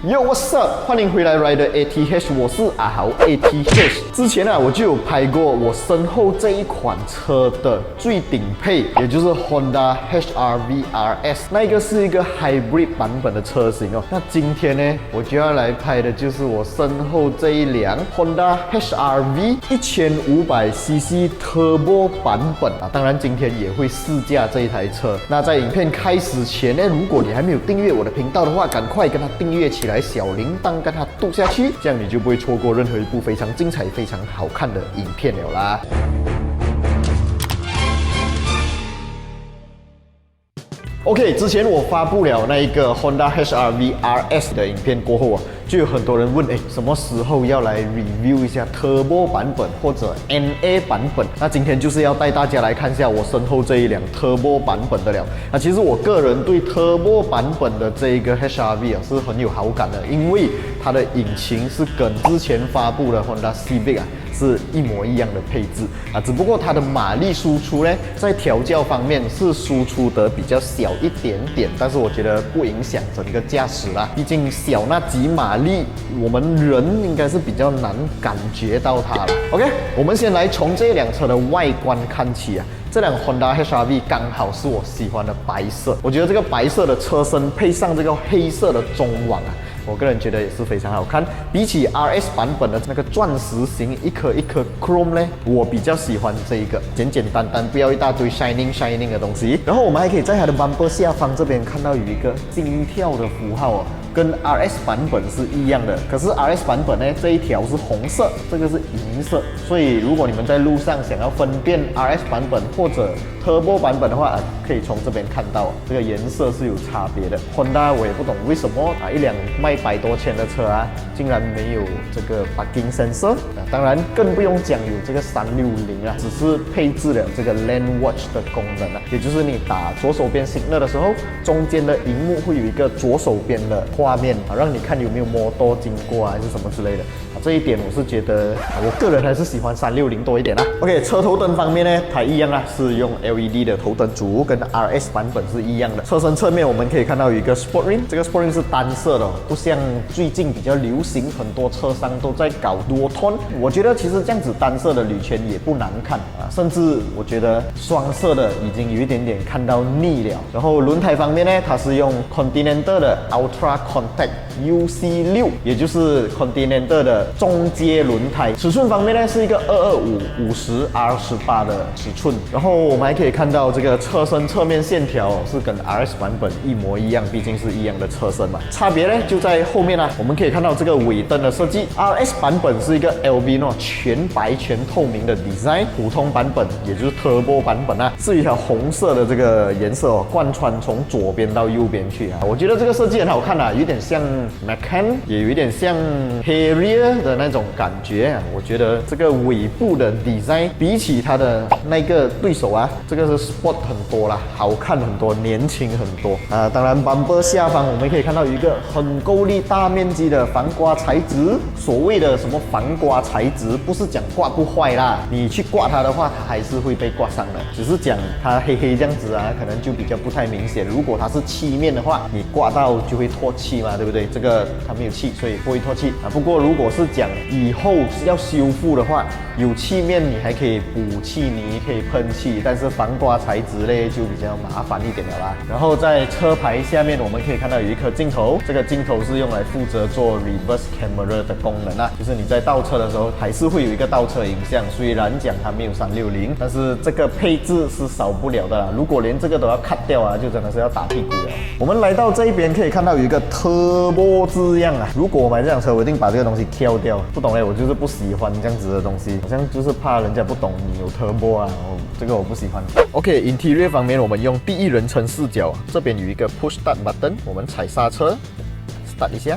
Yo, what's up？ 欢迎回来 Rider ATH， 我是阿豪 ATH。之前我就有拍过我身后这一款车的最顶配，也就是 Honda HR-V RS， 那个是一个 Hybrid 版本的车型哦。那今天呢，我就要来拍的就是我身后这一辆 Honda HR-V 1500cc Turbo 版本啊。当然今天也会试驾这一台车。那在影片开始前呢，如果你还没有订阅我的频道的话，赶快跟它订阅起来，小铃铛跟它嘟下去，这样你就不会错过任何一部非常精彩、非常好看的影片了啦。OK， 之前我发布了那一个 Honda HR-V RS 的影片过后就有很多人问，什么时候要来 review 一下 Turbo 版本或者 NA 版本？那今天就是要带大家来看一下我身后这一辆 Turbo 版本的了。那其实我个人对 Turbo 版本的这一个 HR-V 是很有好感的，因为它的引擎是跟之前发布的 Honda Civic 是一模一样的配置只不过它的马力输出呢，在调教方面是输出的比较小一点点，但是我觉得不影响整个驾驶啦。毕竟小那几马力，我们人应该是比较难感觉到它了。OK， 我们先来从这辆车的外观看起这辆 Honda HR-V 刚好是我喜欢的白色，我觉得这个白色的车身配上这个黑色的中网我个人觉得也是非常好看。比起 RS 版本的那个钻石型一颗一颗 chrome 呢，我比较喜欢这一个简简单单，不要一大堆 shining 的东西。然后我们还可以在它的 bumper 下方这边看到有一个心跳的符号跟 RS 版本是一样的。可是 RS 版本呢，这一条是红色，这个是银色，所以如果你们在路上想要分辨 RS 版本或者 Turbo 版本的话可以从这边看到这个颜色是有差别的。Honda 我也不懂为什么一辆卖100多千的车竟然没有这个 parking sensor当然更不用讲有这个360只是配置了这个 lane watch 的功能也就是你打左手边 signal 的时候，中间的荧幕会有一个左手边的画面让你看有没有摩托经过还是什么之类的这一点我是觉得我个人还是喜欢360多一点OK， 车头灯方面呢，它一样是用 LED 的头灯组，跟 RS 版本是一样的。车身侧面我们可以看到有一个 Sport Ring， 这个 Sport Ring 是单色的不像最近比较流行，很多车商都在搞 Dual Tone。我觉得其实这样子单色的铝圈也不难看甚至我觉得双色的已经有一点点看到腻了。然后轮胎方面呢，它是用 Continental 的 Ultra Compact UC6， 也就是 Continental 的中阶轮胎。尺寸方面呢，是一个225/50R18 的尺寸。然后我们还可以看到这个车身侧面线条是跟 RS 版本一模一样，毕竟是一样的车身嘛。差别呢就在后面我们可以看到这个尾灯的设计 ，RS 版本是一个 Albino 全白全透明的 design， 普通版本也就是 Turbo 版本是一条红色的这个颜色贯穿从左边到右边去我觉得这个设计很好看有点像 Macan， 也有一点像 Harrier 的那种感觉我觉得这个尾部的 design 比起它的那个对手这个是 sport 很多啦，好看很多，年轻很多当然 bumper 下方我们可以看到有一个很够力大面积的防刮材质。所谓的什么防刮材质，不是讲刮不坏啦，你去刮它的话，它还是会被刮伤的，只是讲它黑黑这样子可能就比较不太明显。如果它是漆面的话，你刮到就会脱漆嘛，对不对？这个它没有漆，所以不会脱漆不过如果是讲以后要修复的话，有漆面你还可以补气泥，可以喷漆，但是防刮材质类就比较麻烦一点了啦。然后在车牌下面我们可以看到有一颗镜头，这个镜头是用来负责做 reverse camera 的功能就是你在倒车的时候还是会有一个倒车影像，虽然讲它没有360，但是这个配置是少不了的啦。如果连这个都要 cut 掉就真的是要打屁股了。我们来到这一边可以看到有一个 Turbo 字样如果我买这辆车，我一定把这个东西挑掉。不懂我就是不喜欢这样子的东西，好像就是怕人家不懂你有 Turbo这个我不喜欢。OK， Interior 方面我们用第一人称视角，这边有一个 Push Start Button， 我们踩刹车 Start 一下，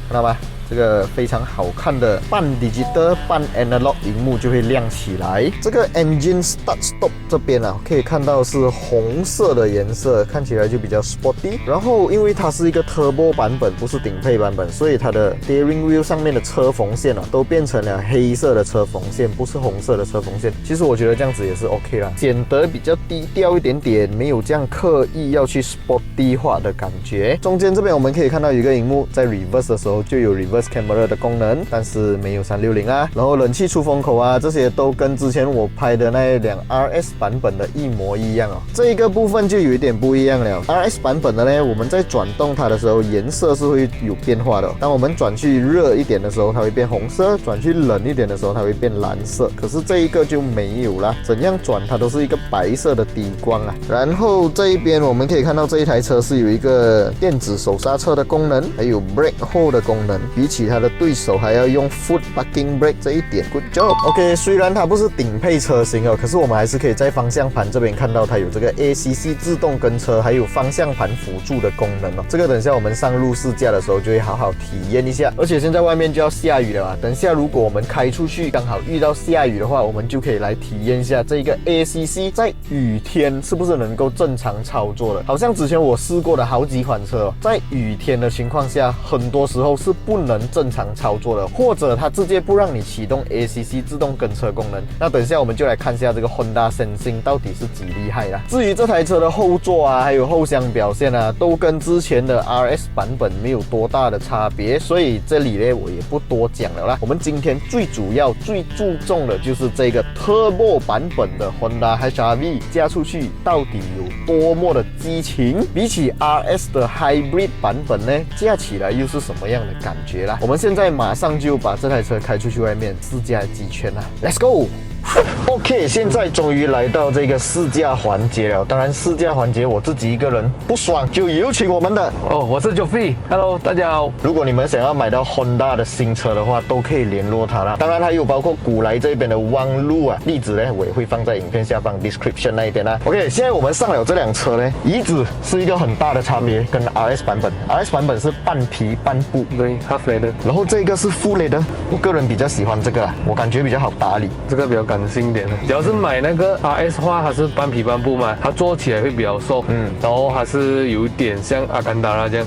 看到吗？这个非常好看的半 digital 半 analog 荧幕就会亮起来。这个 engine start stop 这边啊，可以看到是红色的颜色，看起来就比较 sporty。然后因为它是一个 turbo 版本，不是顶配版本，所以它的 steering wheel 上面的车缝线啊，都变成了黑色的车缝线，不是红色的车缝线。其实我觉得这样子也是 OK 啦，显得比较低调一点点，没有这样刻意要去 sporty 化的感觉。中间这边我们可以看到有一个荧幕，在 reverse 的时候就有 reverse camera 的功能，但是没有360啊。然后冷气出风口啊，这些都跟之前我拍的那辆 RS 版本的一模一样哦。这一个部分就有一点不一样了。RS 版本的呢，我们在转动它的时候，颜色是会有变化的。当我们转去热一点的时候，它会变红色；转去冷一点的时候，它会变蓝色。可是这一个就没有啦，怎样转它都是一个白色的底光啊。然后这一边我们可以看到这一台车是有一个电子手刹车的功能，还有 brake hold 的功能。比起它的对手还要用 foot parking brake 这一点 ，good job。OK， 虽然它不是顶配车型哦，可是我们还是可以在方向盘这边看到它有这个 ACC 自动跟车，还有方向盘辅助的功能哦。这个等一下我们上路试驾的时候就会好好体验一下。而且现在外面就要下雨了啊，等下如果我们开出去刚好遇到下雨的话，我们就可以来体验一下这个 ACC 在雨天是不是能够正常操作的。好像之前我试过的好几款车哦，在雨天的情况下，很多时候是不能正常操作的，或者它直接不让你启动 ACC 自动跟车功能。那等一下我们就来看一下这个 Honda Sensing 到底是几厉害啦。至于这台车的后座啊，还有后箱表现啊，都跟之前的 RS 版本没有多大的差别，所以这里呢我也不多讲了啦。我们今天最主要最注重的就是这个 Turbo 版本的 Honda HR-V 加出去到底有多么的激情，比起 RS 的 Hybrid 版本呢，驾起来又是什么样的感觉啦？我们现在马上就把这台车开出去外面试驾几圈啦 ，Let's go！OK， 现在终于来到这个试驾环节了。当然，试驾环节我自己一个人不爽，就有请我们的我是 Joffrey。Hello， 大家好。如果你们想要买到 Honda 的新车的话，都可以联络他啦。当然，还有包括古来这边的汪路啊，例子呢我也会放在影片下方 description 那一边啦。OK， 现在我们上了这辆车呢，椅子是一个很大的差别，跟 RS 版本。RS 版本是半皮半布，对 ，half leather。然后这个是 full leather，我个人比较喜欢这个，我感觉比较好打理。这个比较感性一点的。只要是买那个 RS 的话，它是半皮半布嘛，它坐起来会比较瘦，然后它是有点像阿甘达拉这样，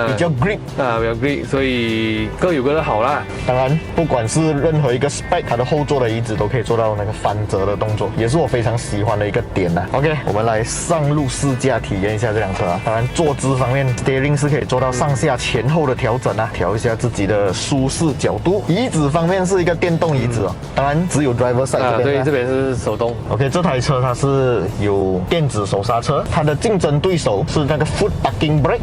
比较 grip 比较 grip， 所以各有各的好啦。当然，不管是任何一个 spec， 它的后座的椅子都可以做到那个翻折的动作，也是我非常喜欢的一个点啦。OK， 我们来上路试驾体验一下这辆车啊。当然，坐姿方面 ，steering 是可以做到上下前后的调整啊，调一下自己的舒适角度。椅子方面是一个电动椅子哦，当然只有 driver side 这边。对，这边是手动。OK， 这台车它是有电子手刹车，它的竞争对手是那个 foot parking brake。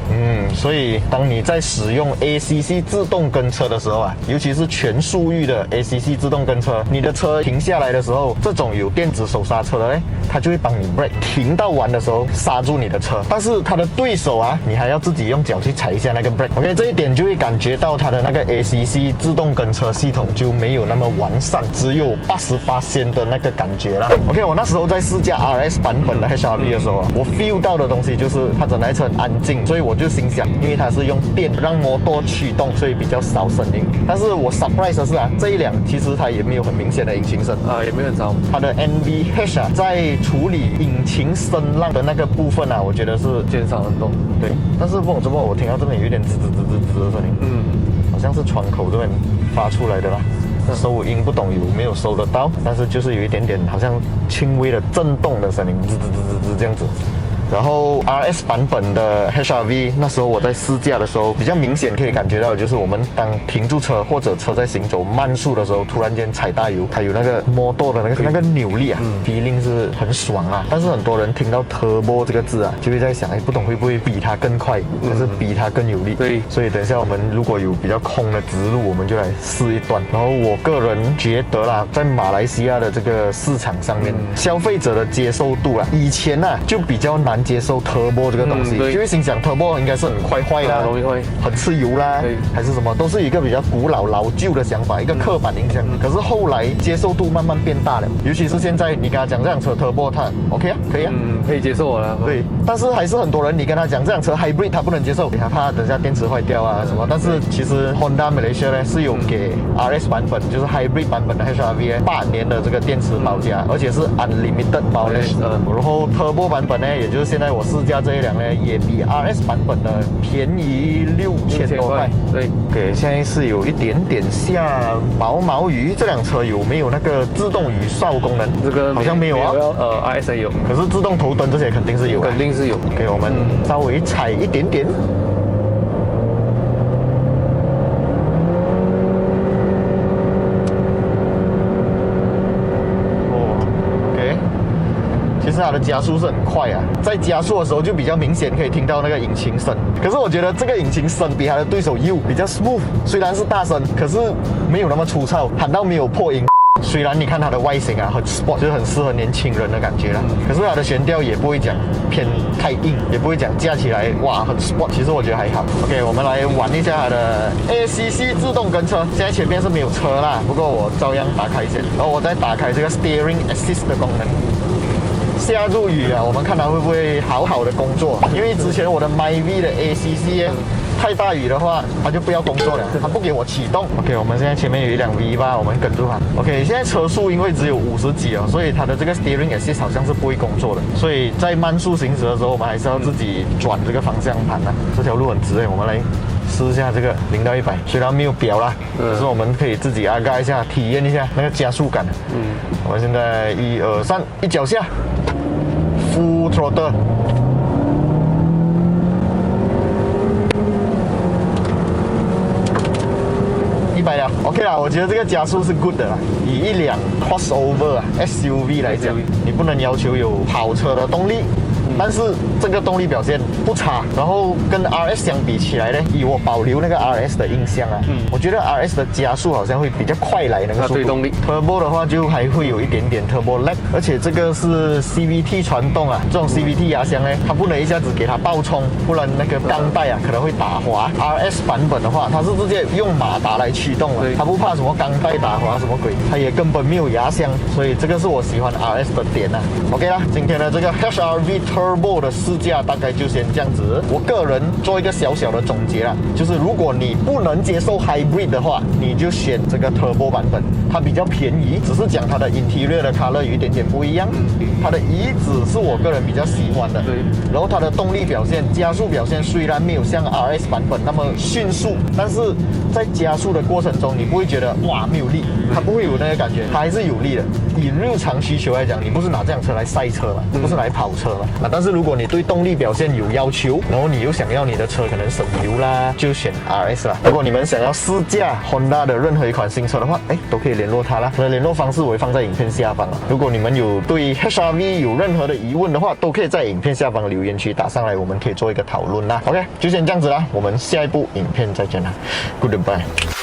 所以当你在使用 ACC 自动跟车的时候啊，尤其是全速域的 ACC 自动跟车，你的车停下来的时候，这种有电子手刹车的呢，它就会帮你 brake， 停到完的时候刹住你的车。但是它的对手啊，你还要自己用脚去踩一下那个 brake。OK， 这一点就会感觉到它的那个 ACC 自动跟车系统就没有那么完善，只有88%的那个感觉啦。OK， 我那时候在试驾 RS 版本的 HR-V 的时候，我 feel 到的东西就是它整台车很安静，所以我就心想，因为它是用电让摩托驱动，所以比较少声音。但是我 surprise 的是啊，这一辆其实它也没有很明显的引擎声也没有很吵。它的 NVH 啊，在处理引擎声浪的那个部分啊，我觉得是减少很多。对，但是不懂怎么我听到这边有一点吱吱吱吱吱的声音，好像是窗口这边发出来的啦。收音不懂有没有收得到，但是就是有一点点好像轻微的震动的声音，吱吱吱吱吱这样子。然后 RS 版本的 HR-V 那时候我在试驾的时候，比较明显可以感觉到的就是我们当停住车或者车在行走慢速的时候，突然间踩大油，它有那个摩托的那个扭力啊，feeling 是很爽啊。但是很多人听到 turbo 这个字啊，就会在想，不懂会不会比它更快，还是比它更有力？对，所以等一下我们如果有比较空的直路，我们就来试一段。然后我个人觉得啦，在马来西亚的这个市场上面，消费者的接受度啊，以前啊就比较难难接受 turbo 这个东西，就会心想 turbo 应该是很快坏啦，容易坏，很吃油啦，还是什么，都是一个比较古老老旧的想法，一个刻板印象。可是后来接受度慢慢变大了，尤其是现在你跟他讲这辆车 turbo 它 OK 啊，可以啊，可以接受了。对，但是还是很多人你跟他讲这辆车 hybrid 他不能接受，他怕等下电池坏掉啊什么。但是其实 Honda Malaysia 呢是有给 RS 版本，就是 hybrid 版本的 HRV 8年的这个电池保价，而且是 unlimited mileage。然后 turbo 版本呢，也就是现在我试驾这一辆呢，也比 RS 版本的便宜6000多块。对，OK， 现在是有一点点下毛雨。这辆车有没有那个自动雨刷功能？这个好像没有啊。RS 有，可是自动头灯这些肯定是有，肯定是有。给我们稍微踩一点点。其实它的加速是很快啊，在加速的时候就比较明显可以听到那个引擎声。可是我觉得这个引擎声比它的对手 U 比较 smooth， 虽然是大声，可是没有那么粗糙，喊到没有破音。虽然你看它的外形啊很 sport， 就是很适合年轻人的感觉啦，可是它的悬吊也不会讲偏太硬，也不会讲架起来哇很 sport， 其实我觉得还好。OK， 我们来玩一下它的 ACC 自动跟车。现在前面是没有车啦，不过我照样打开先，然后我再打开这个 Steering Assist 的功能。下入雨啊，我们看它会不会好好的工作？因为之前我的 MyV 的 ACC 太大雨的话，它就不要工作了，它不给我启动。OK， 我们现在前面有一辆 V8，我们跟住它。OK， 现在车速因为只有50几啊，所以它的这个 Steering Assist 好像是不会工作的。所以在慢速行驶的时候，我们还是要自己转这个方向盘啊。这条路很直哎，我们来试一下这个0到100，虽然没有表啦，可是我们可以自己嘎一下，体验一下那个加速感。我们现在1、2、3，一脚下。Full throttle， 100了 ，OK 啦，我觉得这个加速是 good 的啦。以一辆 crossover SUV 来讲，你不能要求有跑车的动力。但是这个动力表现不差，然后跟 RS 相比起来呢，以我保留那个 RS 的印象啊，我觉得 RS 的加速好像会比较快来那个速度。推动力 Turbo 的话就还会有一点点 Turbo lag， 而且这个是 CVT 传动啊，这种 CVT 压箱呢，它不能一下子给它爆冲，不然那个钢带啊可能会打滑。RS 版本的话，它是直接用马达来驱动了，它不怕什么钢带打滑什么鬼，它也根本没有压箱，所以这个是我喜欢 RS 的点啊。OK 啦，今天的这个 HRV Turbo 的试驾大概就先这样子。我个人做一个小小的总结啦，就是如果你不能接受 Hybrid 的话，你就选这个 Turbo 版本，它比较便宜，只是讲它的 Interior 的 color 有一点点不一样。它的椅子是我个人比较喜欢的，对。然后它的动力表现、加速表现虽然没有像 RS 版本那么迅速，但是在加速的过程中，你不会觉得哇没有力，它不会有那个感觉，它还是有力的。以日常需求来讲，你不是拿这辆车来赛车嘛，不是来跑车嘛，但是如果你对动力表现有要求，然后你又想要你的车可能省油啦，就选 RS 啦。如果你们想要试驾 Honda 的任何一款新车的话，都可以联络他啦。我的联络方式我会放在影片下方。如果你们有对 HRV 有任何的疑问的话，都可以在影片下方留言区打上来，我们可以做一个讨论啦。OK， 就先这样子啦，我们下一部影片再见啦 ，Goodbye。